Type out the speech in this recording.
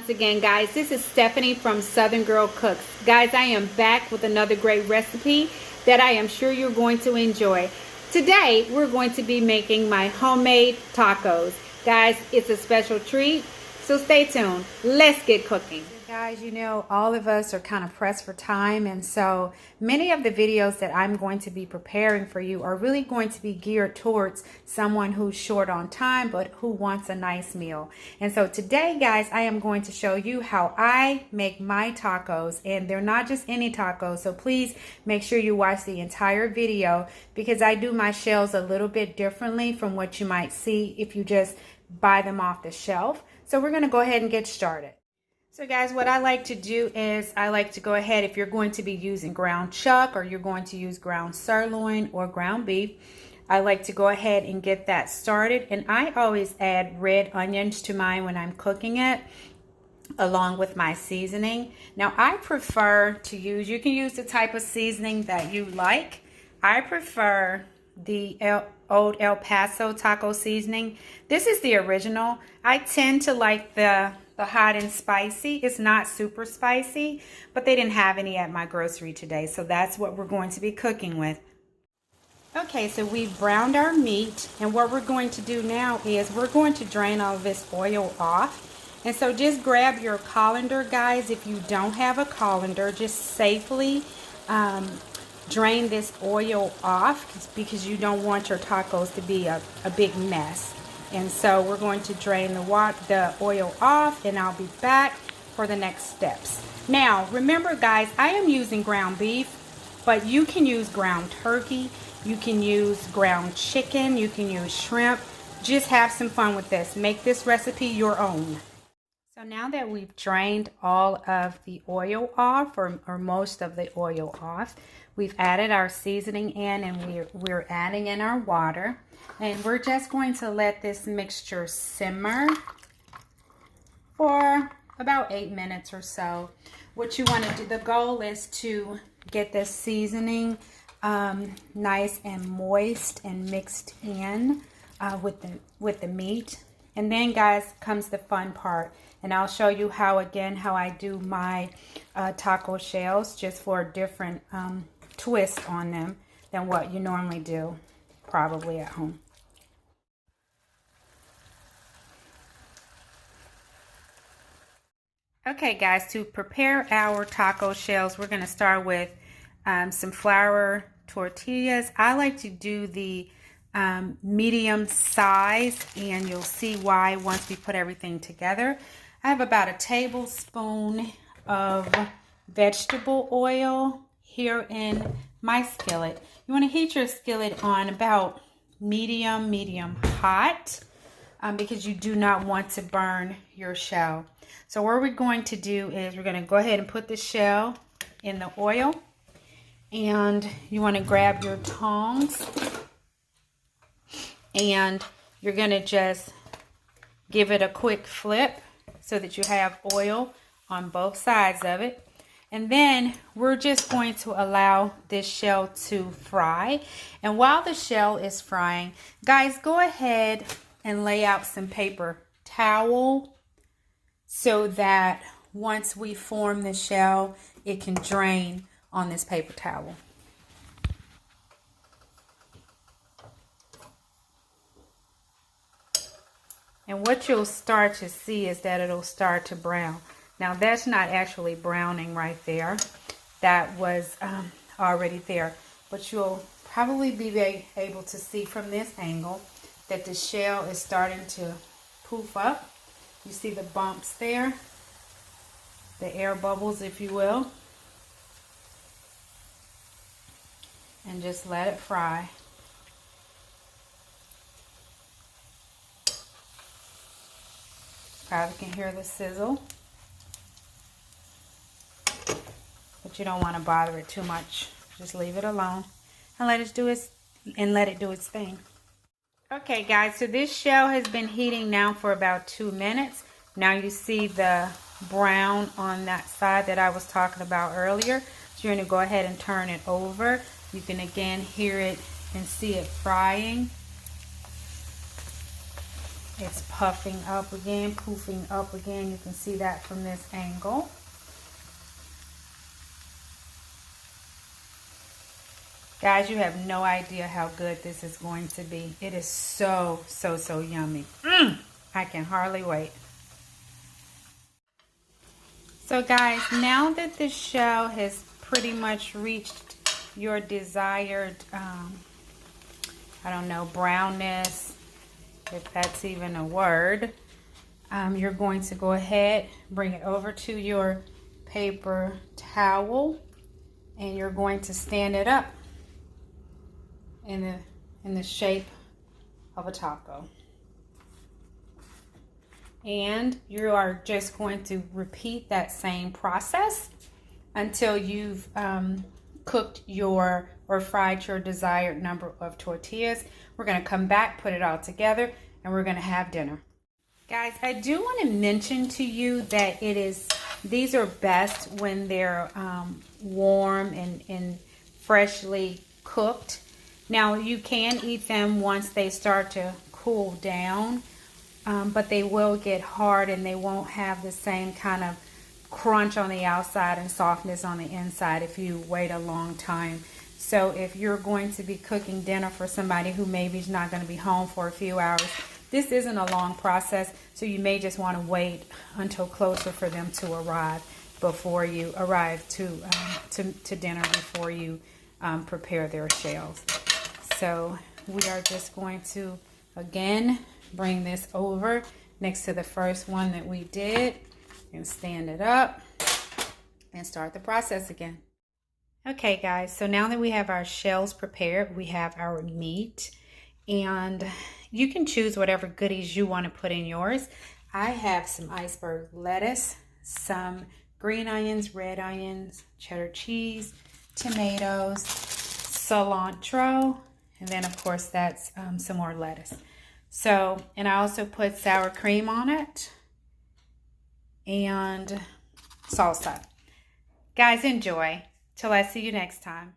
once again, guys. This is Stephanie from Southern Girl Cooks. Guys, I am back with another great recipe that I am sure you're going to enjoy. Today, we're going to be making my homemade tacos. Guys, it's a special treat, so stay tuned. Let's get cooking. Guys, you know, all of us are kind of pressed for time, and so many of the videos that I'm going to be preparing for you are really going to be geared towards someone who's short on time but who wants a nice meal. And so today, guys, I am going to show you how I make my tacos, and they're not just any tacos, so please make sure you watch the entire video because I do my shells a little bit differently from what you might see if you just buy them off the shelf. So we're going to go ahead and get started. So guys, what I like to do is I like to go ahead, if you're going to be using ground chuck or you're going to use ground sirloin or ground beef, I like to go ahead and get that started. And I always add red onions to mine when I'm cooking it along with my seasoning. Now I prefer to use, you can use the type of seasoning that you like. I prefer the old El Paso taco seasoning. This is the original. I tend to like the hot and spicy. It's not super spicy, but they didn't have any at my grocery today, so that's what we're going to be cooking with. Okay, so we've browned our meat, and what we're going to do now is we're going to drain all of this oil off. And so just grab your colander, guys. If you don't have a colander, just safely drain this oil off because you don't want your tacos to be a big mess. And so we're going to drain the oil off, and I'll be back for the next steps. Now, remember guys, I am using ground beef, but you can use ground turkey, you can use ground chicken, you can use shrimp. Just have some fun with this. Make this recipe your own. So now that we've drained all of the oil off, or most of the oil off, we've added our seasoning in, and we're adding in our water. And we're just going to let this mixture simmer for about 8 minutes or so. What you want to do, the goal is to get this seasoning nice and moist and mixed in with the meat. And then guys comes the fun part, and I'll show you how I do my taco shells, just for a different twist on them than what you normally do probably at home. Okay guys, to prepare our taco shells, we're going to start with some flour tortillas. I like to do the medium size, and you'll see why once we put everything together. I have about a tablespoon of vegetable oil here in my skillet. You want to heat your skillet on about medium hot because you do not want to burn your shell. So what we're going to do is we're going to go ahead and put the shell in the oil, and you want to grab your tongs, and you're going to just give it a quick flip so that you have oil on both sides of it. And then we're just going to allow this shell to fry. And while the shell is frying, guys, go ahead and lay out some paper towel so that once we form the shell, it can drain on this paper towel. And what you'll start to see is that it'll start to brown. Now that's not actually browning right there. That was already there. But you'll probably be able to see from this angle that the shell is starting to poof up. You see the bumps there, the air bubbles, if you will. And just let it fry. Probably can hear the sizzle. But you don't want to bother it too much. Just leave it alone and let it do its thing. Okay guys, so this shell has been heating now for about 2 minutes. Now you see the brown on that side that I was talking about earlier. So you're going to go ahead and turn it over. You can again hear it and see it frying. It's puffing up again, poofing up again. You can see that from this angle. Guys, you have no idea how good this is going to be. It is so yummy. I can hardly wait. So guys, now that the shell has pretty much reached your desired, I don't know, brownness, if that's even a word, you're going to go ahead, bring it over to your paper towel, and you're going to stand it up in the shape of a taco. And you are just going to repeat that same process until you've cooked your or fried your desired number of tortillas. We're going to come back, put it all together, and we're going to have dinner. Guys, I do want to mention to you that these are best when they're warm and freshly cooked. Now, you can eat them once they start to cool down. But they will get hard and they won't have the same kind of crunch on the outside and softness on the inside if you wait a long time. So if you're going to be cooking dinner for somebody who maybe is not going to be home for a few hours, this isn't a long process, so you may just want to wait until closer for them to arrive before you arrive to dinner, before you prepare their shells. So we are just going to, again, bring this over next to the first one that we did and stand it up and start the process again. Okay guys, so now that we have our shells prepared, we have our meat, and you can choose whatever goodies you want to put in yours. I have some iceberg lettuce, some green onions, red onions, cheddar cheese, tomatoes, cilantro, and then of course that's some more lettuce. So, and I also put sour cream on it and salsa. Guys, enjoy. Till I see you next time.